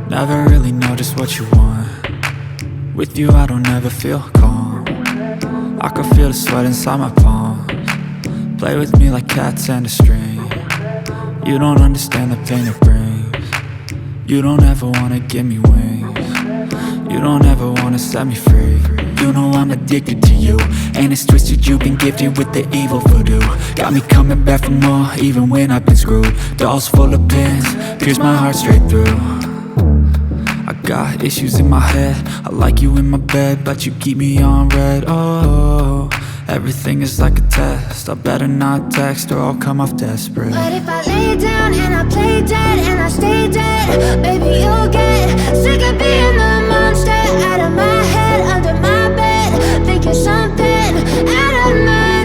Never really know just what you want. With you I don't ever feel calm. I can feel the sweat inside my palms. Play with me like cats and a string. You don't understand the pain it brings. You don't ever wanna give me wings. You don't ever wanna set me free. You know I'm addicted to you, and it's twisted, you've been gifted with the evil voodoo. Got me coming back for more, even when I've been screwed. Dolls full of pins, pierce my heart straight through. I got issues in my head, I like you in my bed, but you keep me on red. Oh, everything is like a test, I better not text or I'll come off desperate. But if I lay down and I play dead and I stay dead, baby you'll get sick of being the monster out of my head, under my bed, thinking something out of my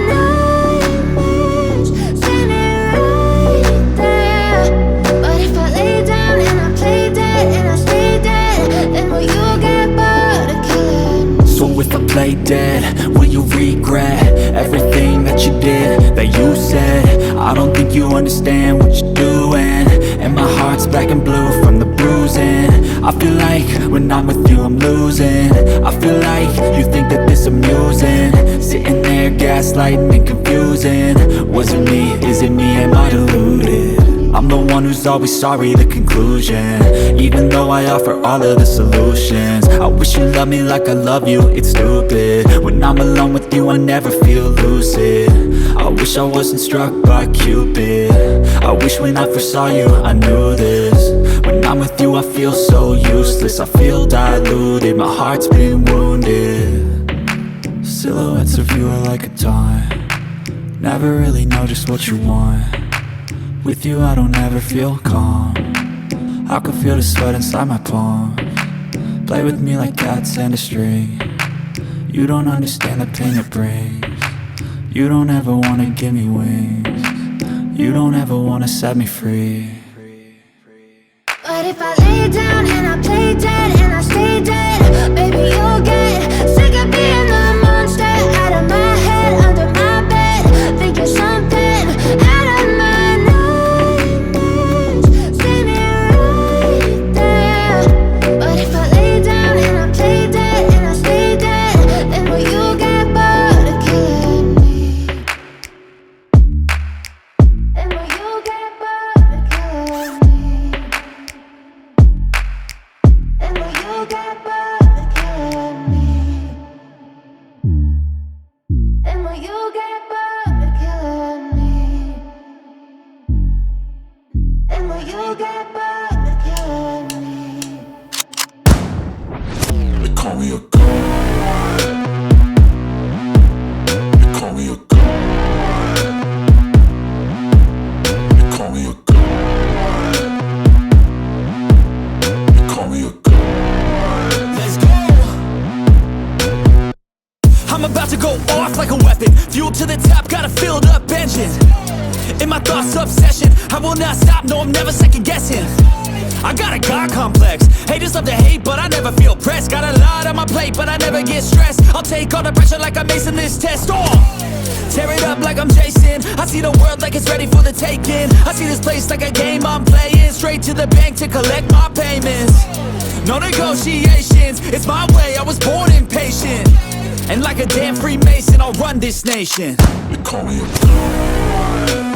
nightmares, standing right there. But if I lay down and I play dead and I stay dead, then will you get bored of killing me? So if I play dead, will you regret everything that you did, that you said? I don't think you understand what you're doing, and my heart's black and blue from the bruising. I feel like when I'm with you I'm losing. I feel like you think that this amusing, sitting there gaslighting and confusing. Was it me? Is it me? Am I deluded? I'm the one who's always sorry, the conclusion, even though I offer all of the solutions. I wish you loved me like I love you, it's stupid. When I'm alone with you I never feel lucid. I wish I wasn't struck by Cupid. I wish when I first saw you I knew this. When I'm with you I feel so useless, I feel diluted, my heart's been wounded. Silhouettes of you are like a taunt. Never really know just what you want. With you I don't ever feel calm. I can feel the sweat inside my palms. Play with me like cats and a string. You don't understand the pain it brings. You don't ever wanna give me wings. You don't ever wanna set me free. But if I lay down and I play dead and I stay dead, baby you'll get sick of being the monster out of my head, under my bed, thinking something out of my nightmares, standing right there. But if I lay down and I play dead and I stay dead, then will you get bored of killing me? Then will you get bored of killing me? And will you get bored of killing me? And will you get bored of killing me? And will you get bored of killing me? They call me a god. They call me a god. They call me a god. They call me a god. Let's go! I'm about to go off like a weapon. Fuel to the top, got a filled up engine. In my thoughts, obsession, I will not stop, no, I'm never second guessing. I got a God complex. Haters love to hate, but I never feel pressed. Got a lot on my plate, but I never get stressed. I'll take all the pressure like I'm acing this test. Tear it up like I'm Jason. I see the world like it's ready for the taking. I see this place like a game I'm playing. Straight to the bank to collect my payments. No negotiations, it's my way, I was born impatient. And like a damn Freemason, I'll run this nation. They call me a god.